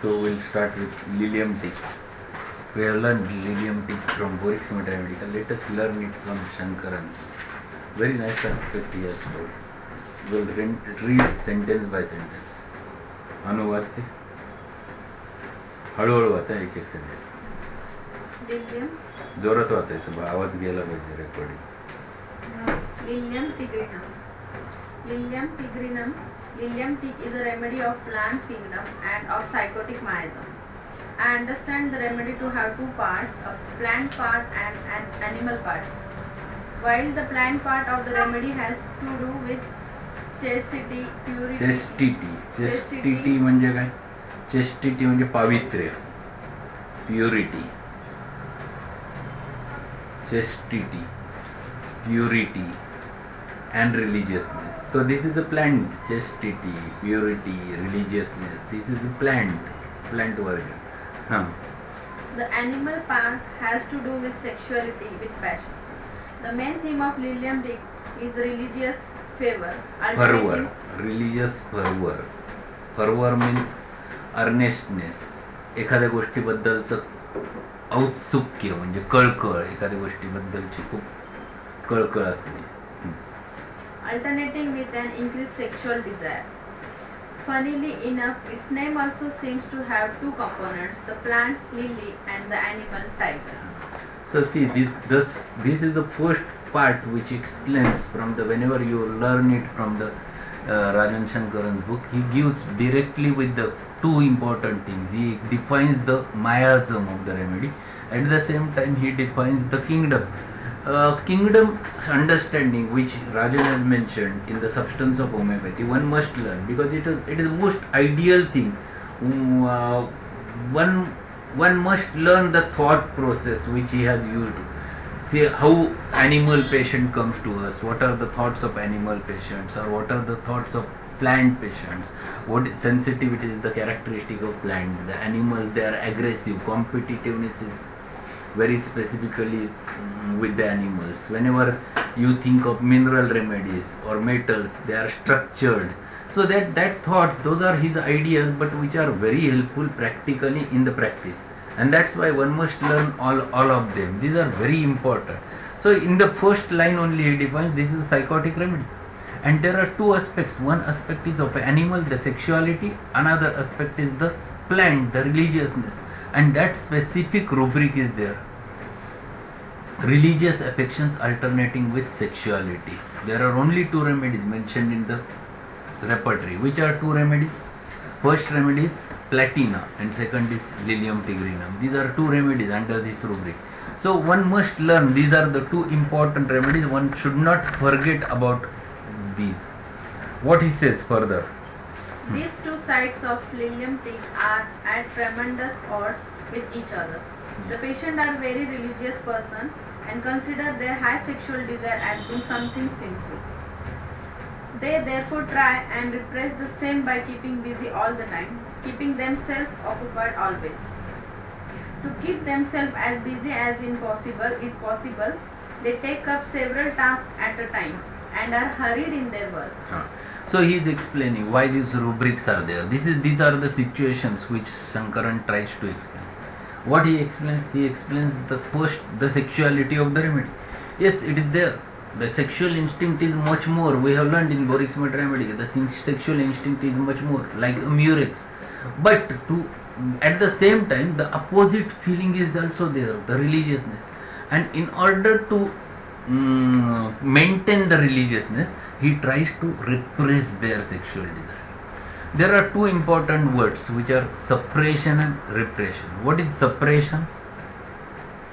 So we'll start with Lilium tea. We have learned Lilium tea from Boric Symmetry Medical. Let us learn it from Shankaran. Very nice aspect he has told. We'll read sentence by sentence. अनु वाचते हळूहळू वाचा एक एक sentence. Lilium जोरात वाचायचं आवाज गेला पाहिजे recording. Lilium tigrinum. Lilium tigrinum. Lilium tig is a remedy of plant kingdom and of psychotic miasm. I understand the remedy to have two parts, a plant part and an animal part. While the plant part of the remedy has to do with chastity, purity. Chastity म्हणजे काय? Chastity म्हणजे पावित्र्य, purity. Chastity, purity and religiousness. So this is the plant. Chastity, purity, religiousness. This is the plant version. The animal part has to do with sexuality, with passion. The main theme of Lilium tig is religious fervor. Fervor, religious fervor. Fervor means earnestness. एखाद्या गोष्टीबद्दलचं औत्सुक्य म्हणजे कळकळ, एखाद्या गोष्टीबद्दलची खूप कळकळ असणे. Alternating with an increased sexual desire. Funnily enough, its name also seems to have two components, the plant lily and the animal tiger. So see, this is the first part which explains from the whenever you learn it from the Rajan Shankaran's book, he gives directly with the two important things. He defines the miasm of the remedy. At the same time, he defines the kingdom. Kingdom understanding, which Rajan has mentioned in the substance of homeopathy, one must learn because it is the most ideal thing. One must learn the thought process which he has used. See how animal patient comes to us, what are the thoughts of animal patients, or what are the thoughts of plant patients, what sensitivity is the characteristic of plant. The animals, they are aggressive, competitiveness is very specifically with the animals. Whenever you think of mineral remedies or metals, they are structured. So that thoughts, those are his ideas, but which are very helpful practically in the practice. And that's why one must learn all of them. These are very important. So in the first line only he defines this is psychotic remedy. And there are two aspects. One aspect is of animal, the sexuality. Another aspect is the plant, the religiousness. And that specific rubric is there. Religious affections alternating with sexuality. There are only two remedies mentioned in the repertory. Which are two remedies? First remedy is platina and second is Lilium tigrinum. These are two remedies under this rubric. So one must learn these are the two important remedies. One should not forget about these. What he says further. These two sides of Lilium tig are at tremendous odds with each other. The patient are very religious person and consider their high sexual desire as being something sinful. They therefore try and repress the same by keeping busy all the time, keeping themselves occupied always. To keep themselves as busy as is possible, they take up several tasks at a time and are hurried in their work. So he is explaining why these rubrics are there. These are the situations which Shankaran tries to explain. What he explains the sexuality of the remedy. Yes, it is there. The sexual instinct is much more. We have learned in Boric Symmetry Remedy. The sexual instinct is much more like a murex. But at the same time, the opposite feeling is also there, the religiousness. And in order to maintain the religiousness, he tries to repress their sexual desire. There are two important words which are suppression and repression. What is suppression?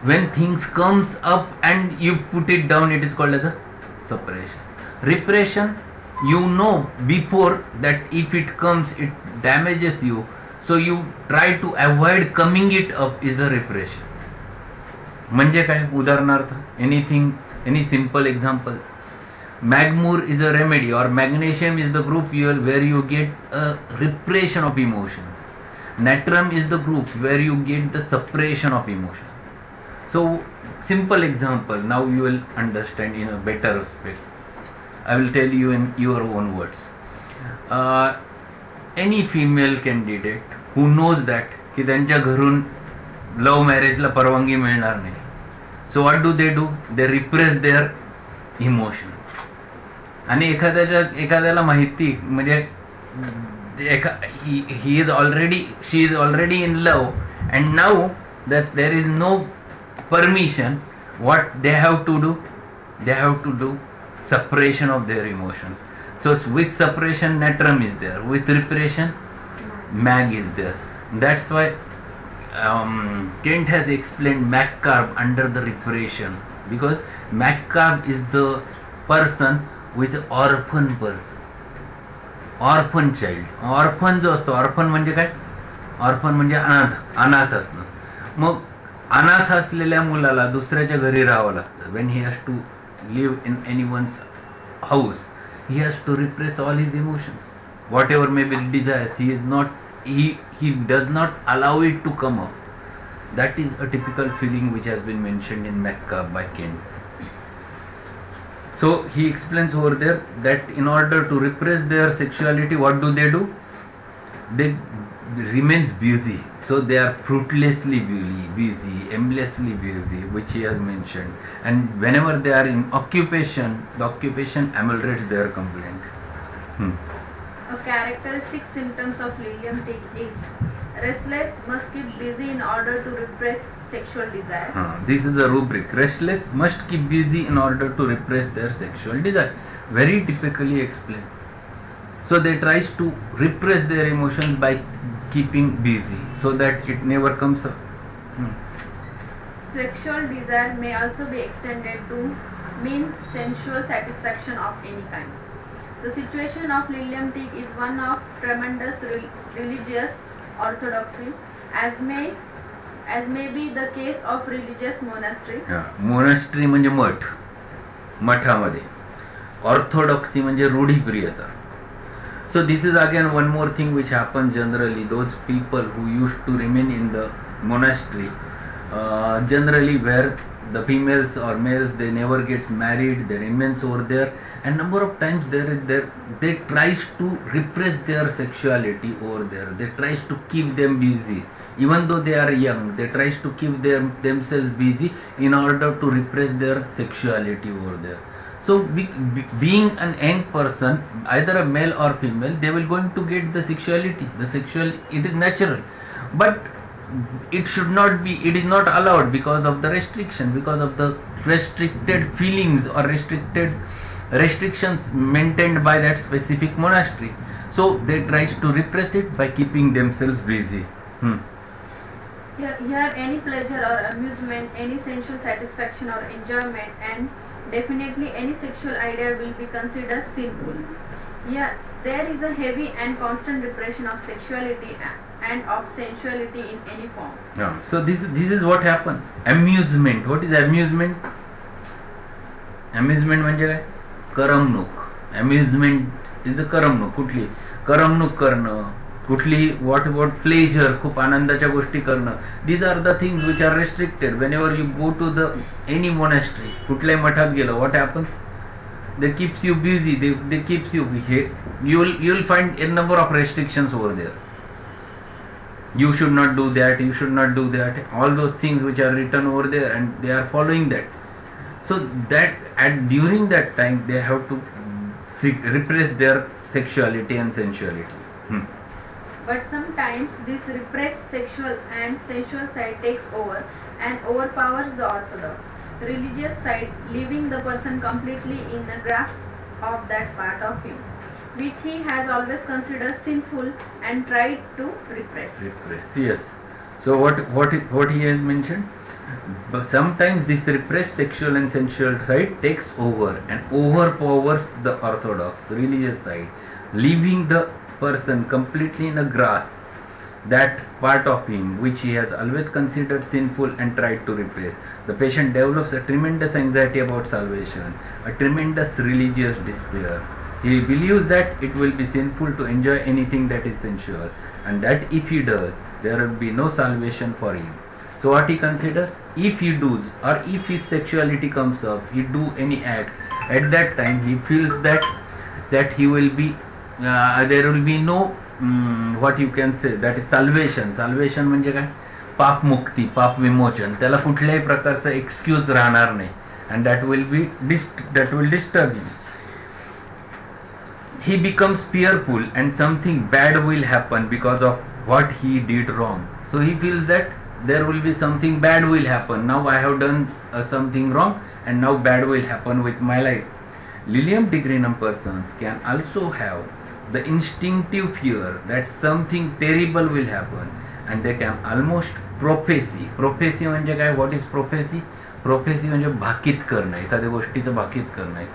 When things comes up and you put it down, it is called as a suppression. Repression, you know before that if it comes, it damages you. So you try to avoid coming it up is a repression. म्हणजे काय? उदाहरणार्थ any simple example. Magmur is a remedy or magnesium is the group where you get a repression of emotions. Natrum is the group where you get the suppression of emotions. So simple example, now you will understand in a better aspect. I will tell you in your own words. Any female candidate who knows that की त्यांच्या घरून love मॅरेजला परवानगी मिळणार नाही. So what do? They repress their emotions. आणि एखाद्याला माहिती म्हणजे she is already in love and now that there is no permission, what they have to do separation of their emotions. So with separation natrum is there, with repression mag is there. That's why Kent has explained McCarb under the repression, because McCarb is the person which is orphan person, orphan child. Orphan जो असतो, orphan म्हणजे काय? Orphan म्हणजे अनाथ असणं. मग अनाथ असलेल्या मुलाला दुसऱ्याच्या घरी राहावं लागतं. When he has to live in anyone's house, he has to repress all his emotions, whatever may be desires. He does not allow it to come up. That is a typical feeling which has been mentioned in McCarb by Kent. So he explains over there that in order to repress their sexuality, what do? They remains busy. So they are fruitlessly busy, aimlessly busy, which he has mentioned. And whenever they are in occupation, the occupation ameliorates their complaints. A characteristic symptoms of Lilium tic is restless, must keep busy in order to repress sexual desires. This is a rubric. Restless, must keep busy in order to repress their sexual desire. Very typically explained. So they tries to repress their emotions by keeping busy so that it never comes up. Sexual desire may also be extended to mean sensual satisfaction of any kind. The situation of Lilium tic is one of tremendous religious orthodoxy, as may be the case of religious monastery. Monastery म्हणजे मठ, मठामध्ये. Orthodoxy म्हणजे रूढीप्रियता. So this is again one more thing which happens generally. Those people who used to remain in the monastery, generally where the females or males, they never get married, they remains over there, and number of times they tries to repress their sexuality over there. They tries to keep them busy, even though they are young. They tries to keep themselves busy in order to repress their sexuality over there. So being an young person, either a male or female, they will going to get the sexuality. It is natural, but it should not be. It is not allowed because of the restriction, because of the restricted feelings or restrictions maintained by that specific monastery. So they tries to repress it by keeping themselves busy. Here any pleasure or amusement, any sensual satisfaction or enjoyment, and definitely any sexual idea will be considered sinful. Here there is a heavy and constant repression of sexuality and of sensuality in any form. So this is what happened. Amusement. What is amusement? Amusement म्हणजे काय? करमणूक. Amusement is a करमणूक. कुठली? करमणूक करणं, कुठली what pleasure, खूप आनंदाच्या गोष्टी करणं. These are the things which are restricted. Whenever you go to the any monastery, कुठल्याही मठात गेलं, what happens? They keeps you busy. They keeps you here. You will find a number of restrictions over there. You should not do that. You should not do that. All those things which are written over there, and they are following that. So that during that time they have to repress their sexuality and sensuality. But sometimes this repressed sexual and sensual side takes over and overpowers the orthodox religious side, leaving the person completely in the grasp of that part of him which he has always considered sinful and tried to repress. Yes. So what he has mentioned? But sometimes this repressed sexual and sensual side takes over and overpowers the orthodox religious side, leaving the person completely in a grasp that part of him which he has always considered sinful and tried to repress. The patient develops a tremendous anxiety about salvation, a tremendous religious despair. He believes that it will be sinful to enjoy anything that is sensual, and that if he does, there will be no salvation for him. So what he considers, if he does or if his sexuality comes up, he do any act, at that time he feels that he will be there will be no what you can say that is salvation. Salvation म्हणजे काय? पाप मुक्ती, पाप विमोचन. त्याला कुठल्याही प्रकारचा excuse राहणार नाही. And that will disturb him. He becomes fearful and something bad will happen because of what he did wrong. So he feels that there will be something bad will happen. Now I have done something wrong and now bad will happen with my life. Lilium tigrinum persons can also have the instinctive fear that something terrible will happen, and they can almost prophesy. Prophesy म्हणजे काय? What is prophecy? Prophecy म्हणजे भाकीत करणं, एखाद्या गोष्टीचं भाकीत करणं,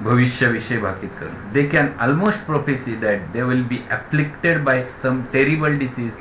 भविष्याविषयी भाकीत करणं. They can almost prophesy that they will be afflicted by some terrible disease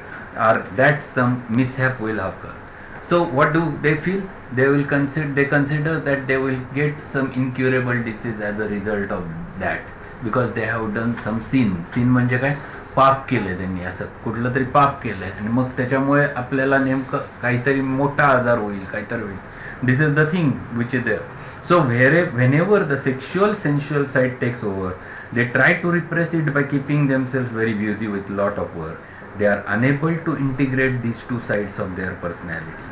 or that some mishap will occur. So what do they feel? They consider that they will get some incurable disease as a result of that, because they have done some sin. Sin म्हणजे काय? पाप केले त्यांनी, असं कुठलं तरी पाप केलंय आणि मग त्याच्यामुळे आपल्याला नेमकं काहीतरी मोठा आजार होईल, काहीतरी होईल. This is the thing which is there. So whenever the sexual sensual side takes over, they try to repress it by keeping themselves very busy with lot of work. They are unable to integrate these two sides of their personality.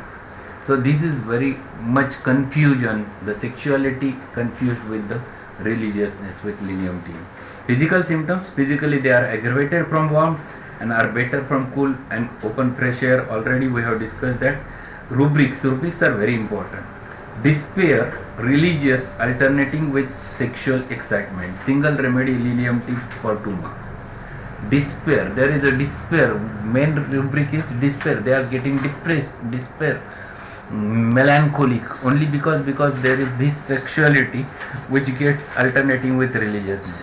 So this is very much confusion, the sexuality confused with the religiousness with Lilium T. Physical symptoms: physically they are aggravated from warmth and are better from cool and open fresh air. Already we have discussed that. Rubrics are very important. Despair, religious, alternating with sexual excitement. Single remedy, Lilium T for 2 marks. Despair, there is a despair. Main rubric is despair. They are getting depressed, despair, melancholic, only because there is this sexuality which gets alternating with religiousness.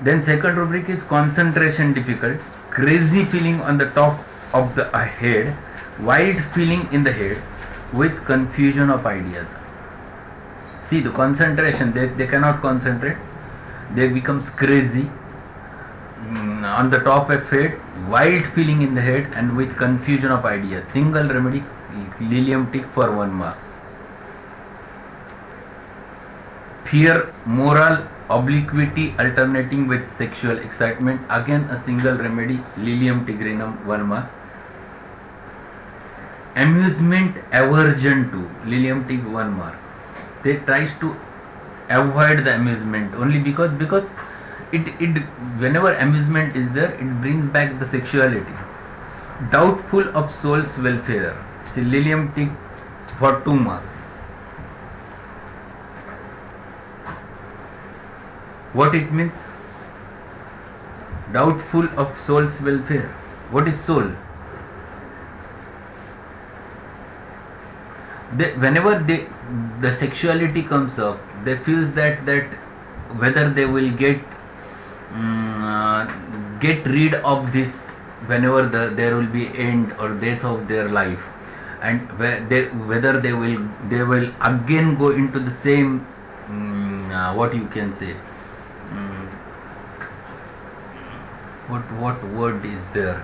Then second rubric is concentration difficult, crazy feeling on the top of the head, wild feeling in the head with confusion of ideas. See the concentration, they cannot concentrate, they becomes crazy, on the top of head, wild feeling in the head and with confusion of ideas. Single remedy, Lilium tick for 1 marks. Fear, moral obliquity alternating with sexual excitement, again a single remedy, Lilium tigrinum, 1 marks. Amusement aversion to, Lilium tig, 1 mark. They tries to avoid the amusement only because it whenever amusement is there, it brings back the sexuality. Doubtful of soul's welfare, see Lilium tig for 2 marks. What it means? Doubtful of soul's welfare. What is soul? Whenever the sexuality comes up, they feels that whether they will get rid of this whenever there will be end or death of their life, and whether they will again go into the same what you can say, what word is there?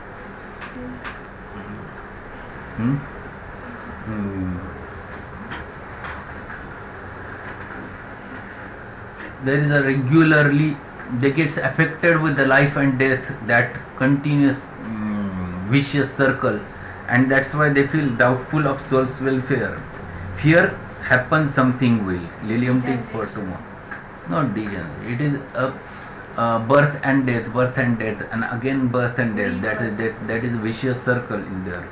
There is a regularly, they gets affected with the life and death, that continuous vicious circle, and that's why they feel doubtful of soul's welfare. Fear happens something will, Lilium tig for 2 months. Not degenerate, it is a birth and death, and again birth and death. That is vicious circle is there.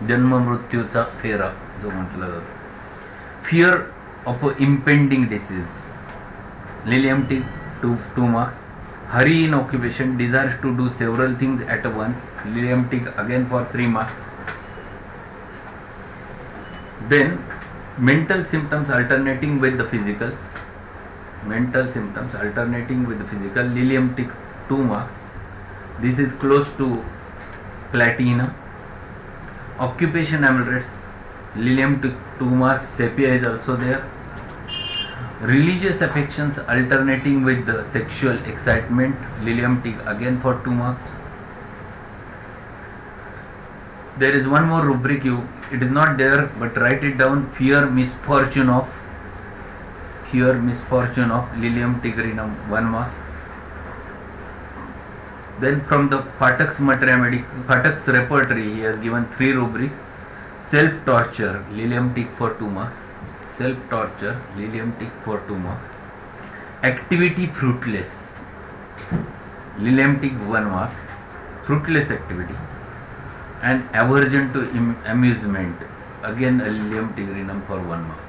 जन्म मृत्यूचा फेरा जो म्हटला जातो. Fear of a impending disease, Lilium tig 2 marks. Hurry in occupation, desires to do several things at once, Lilium tig again for 3 marks. Then mental symptoms alternating with the physicals, Lilium tig 2 marks. This is close to platinum. Occupation ameliorates, Lilium tig 2 marks. Sepia is also there. Religious affections alternating with the sexual excitement, Lilium tig again for 2 marks. There is one more rubric, it is not there but write it down. Fear misfortune of, Lilium tigrinum, 1 mark. Then from the Phatak's repertory, he has given 3 rubrics: self-torture, Lilium tick for 2 marks; self-torture, Lilium tick for 2 marks; activity fruitless, Lilium tick 1 mark, fruitless activity; and aversion to amusement, again a Lilium tigrinum for 1 mark.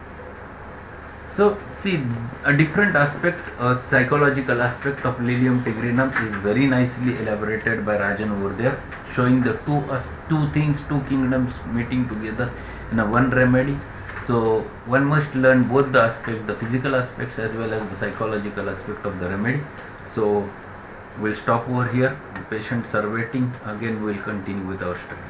So see, a different aspect, a psychological aspect of Lilium tigrinum is very nicely elaborated by Rajan over there, showing the two things, two kingdoms meeting together in a one remedy. So one must learn both the aspects, the physical aspects as well as the psychological aspect of the remedy. So we'll stop over here. The patients are waiting. Again, we'll continue with our studies.